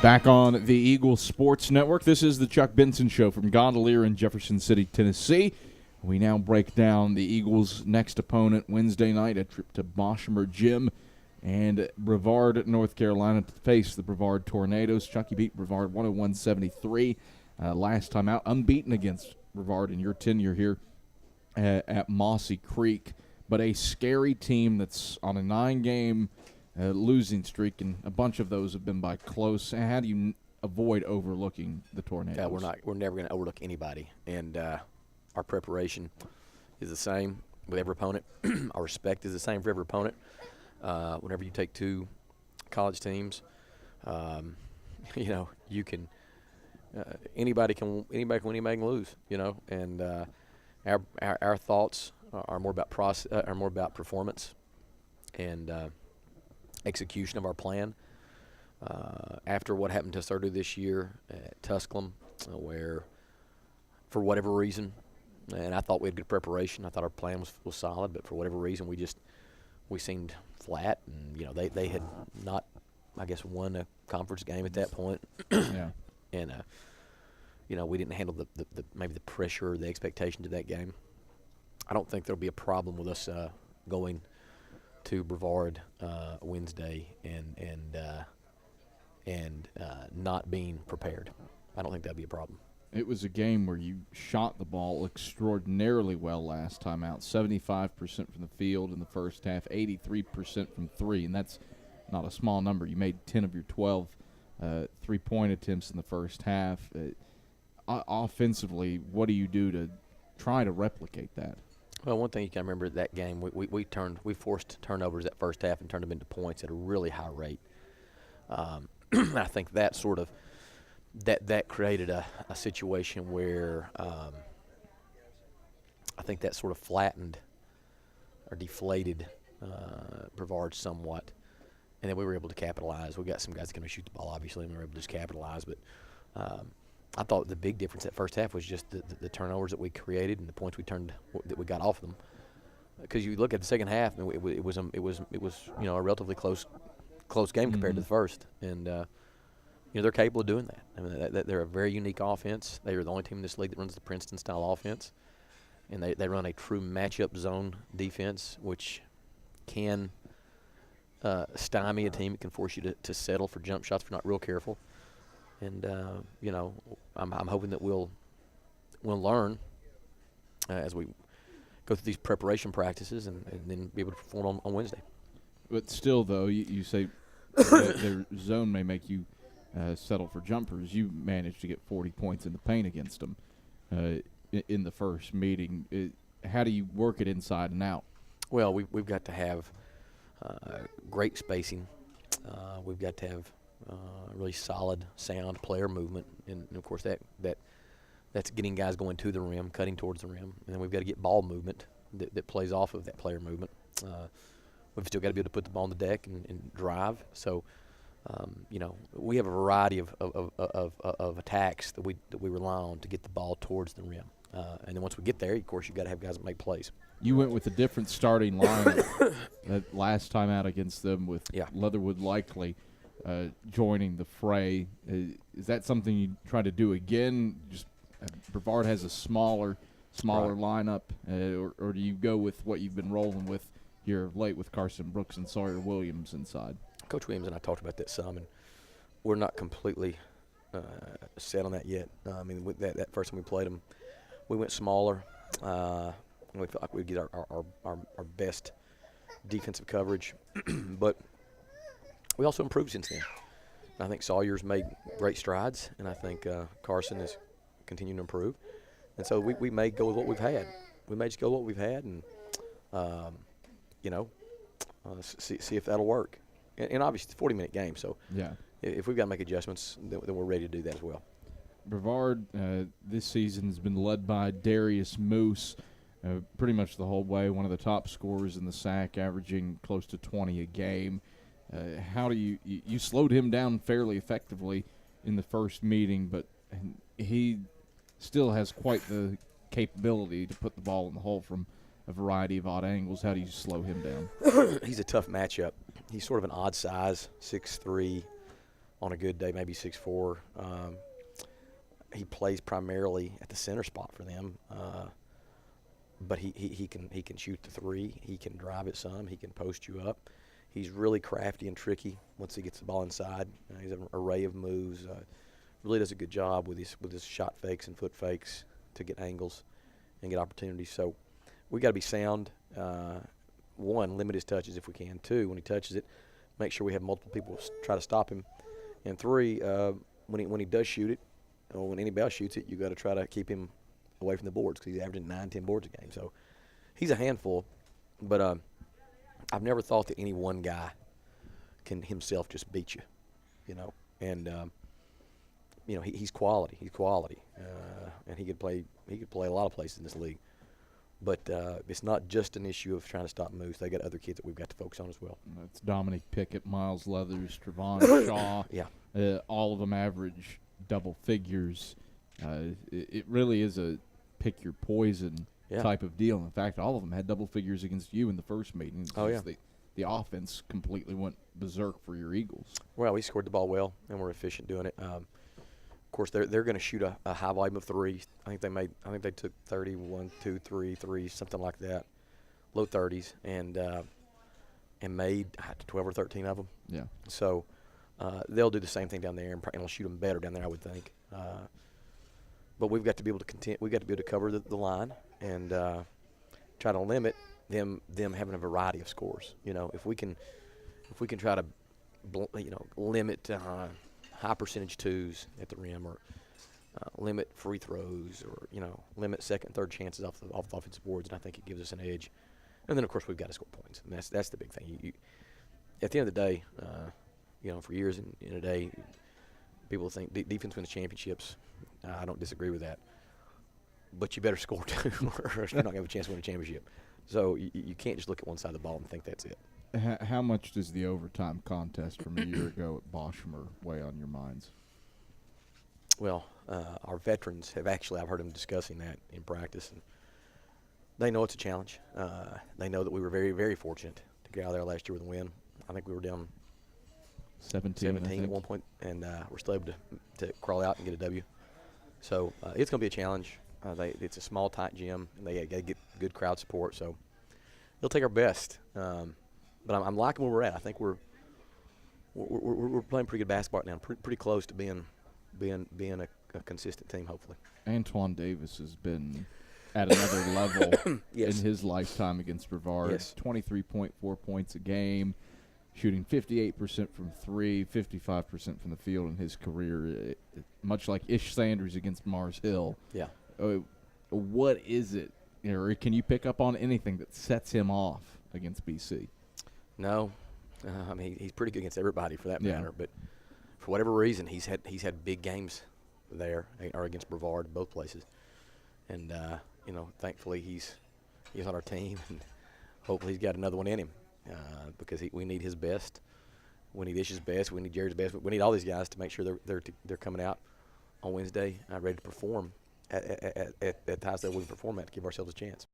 Back on the Eagles Sports Network, this is the Chuck Benson Show from Gondolier in Jefferson City, Tennessee. We now break down the Eagles' next opponent Wednesday night, a trip to Boshamer Gym and Brevard, North Carolina, to face the Brevard Tornadoes. Chucky beat Brevard 101-73 last time out, unbeaten against Brevard in your tenure here at Mossy Creek, but a scary team that's on a 9-game losing streak, and a bunch of those have been by close. How do you avoid overlooking the Tornadoes? Yeah, we're never going to overlook anybody, and our preparation is the same with every opponent. Our respect is the same for every opponent. Whenever you take two college teams, you can anybody can win, anybody can lose, and our thoughts are more about performance and execution of our plan. After what happened to us earlier this year at Tusculum, where for whatever reason, and I thought we had good preparation, I thought our plan was solid, but for whatever reason we seemed flat, and they had not, I guess, won a conference game at that point. Yeah. And we didn't handle maybe the pressure or the expectations of that game. I don't think there'll be a problem with us going to Brevard Wednesday and not being prepared. I don't think that'd be a problem. It was a game where you shot the ball extraordinarily well last time out, 75% from the field in the first half, 83% from three, and that's not a small number. You made 10 of your 12 three-point attempts in the first half. Offensively, what do you do to try to replicate that? Well, one thing you can remember that game, we forced turnovers that first half and turned them into points at a really high rate. I think that sort of that created a situation where I think that sort of flattened or deflated Brevard somewhat, and then we were able to capitalize. We got some guys that can shoot the ball, obviously, and we were able to just capitalize. But I thought the big difference that first half was just the turnovers that we created and the points that we got off of them. Because you look at the second half, and it was a relatively close game compared to the first, and they're capable of doing that. I mean, they're a very unique offense. They are the only team in this league that runs the Princeton-style offense, and they run a true matchup zone defense, which can stymie a team. It can force you to settle for jump shots if you're not real careful. And I'm hoping that we'll learn as we go through these preparation practices and then be able to perform on Wednesday. But still, though, you say their zone may make you settle for jumpers. You managed to get 40 points in the paint against them in the first meeting. How do you work it inside and out? Well, we've got to have great spacing. We've got to have really solid, sound player movement, and of course that's getting guys going to the rim, cutting towards the rim, and then we've got to get ball movement that plays off of that player movement. We've still got to be able to put the ball on the deck and drive. So, we have a variety of attacks that we rely on to get the ball towards the rim. And then once we get there, of course, you've got to have guys that make plays. You went with a different starting lineup that last time out against them with Leatherwood likely joining the fray. Is that something you try to do again? Just Brevard has a smaller right. lineup, or do you go with what you've been rolling with here of late with Carson Brooks and Sawyer Williams inside? Coach Williams and I talked about that some, and we're not completely set on that yet. With that first time we played them, we went smaller. And we felt like we'd get our best defensive coverage. But we also improved since then. I think Sawyer's made great strides, and I think Carson is continuing to improve. And so we may go with what we've had. We may just go with what we've had and, see if that'll work. And obviously, it's a 40-minute game, so if we've got to make adjustments, then we're ready to do that as well. Brevard this season has been led by Darius Moose pretty much the whole way, one of the top scorers in the SAC, averaging close to 20 a game. How do you slowed him down fairly effectively in the first meeting, but he still has quite the capability to put the ball in the hole from a variety of odd angles. How do you slow him down? He's a tough matchup. He's sort of an odd size, 6'3", on a good day, maybe 6'4". He plays primarily at the center spot for them, but he can shoot the three. He can drive it some. He can post you up. He's really crafty and tricky once he gets the ball inside. He's an array of moves. Really does a good job with his shot fakes and foot fakes to get angles and get opportunities. So we got to be sound. One, limit his touches if we can. Two, when he touches it, make sure we have multiple people try to stop him. And three, when he does shoot it, or when anybody else shoots it, you got to try to keep him away from the boards because he's averaging 9-10 boards a game. So he's a handful, but I've never thought that any one guy can himself just beat you, And he's quality. He's quality, and he could play a lot of places in this league. But it's not just an issue of trying to stop moves. They got other kids that we've got to focus on as well. That's Dominic Pickett, Miles Leathers, Trevon Shaw. Yeah. All of them average double figures. It really is a pick your poison type of deal. In fact, all of them had double figures against you in the first meeting. Oh, yeah. The offense completely went berserk for your Eagles. Well, we scored the ball well, and we're efficient doing it. Of course, they're going to shoot a high volume of threes. I think they took 31, 2, 3 threes, something like that, low 30s, and made 12 or 13 of them. Yeah. So they'll do the same thing down there, and they'll shoot them better down there, I would think. But we've got to be able to cover the line and try to limit them having a variety of scores. If we can try to limit high percentage twos at the rim, or limit free throws, or limit second, third chances off the offensive boards, and I think it gives us an edge. And then of course we've got to score points, and that's the big thing. You at the end of the day, for years in a day, people think defense wins championships. I don't disagree with that, but you better score too, or you're not going to have a chance to win a championship. So you can't just look at one side of the ball and think that's it. How much does the overtime contest from a year ago at Boshamer weigh on your minds? Well, our veterans have I've heard them discussing that in practice, and they know it's a challenge. They know that we were very, very fortunate to get out there last year with a win. I think we were down 17 at one point, and we're still able to crawl out and get a W. So it's going to be a challenge. It's a small, tight gym, and they got to get good crowd support. So they'll take our best. But I'm liking where we're at. I think we're playing pretty good basketball right now. Pretty close to being a consistent team, hopefully. Antoine Davis has been at another level Yes. in his lifetime against Brevard. Yes. 23.4 points a game, shooting 58% from three, 55% from the field in his career, much like Ish Sanders against Mars Hill. Yeah. What is it, or can you pick up on anything that sets him off against BC? No. He's pretty good against everybody for that matter. Yeah. But for whatever reason, he's had big games there, or against Brevard, both places. And, thankfully he's on our team, and hopefully he's got another one in him. Because we need his best, we need Ish's best, we need Jared's best. We need all these guys to make sure they're coming out on Wednesday ready to perform at the highest level we can perform at to give ourselves a chance.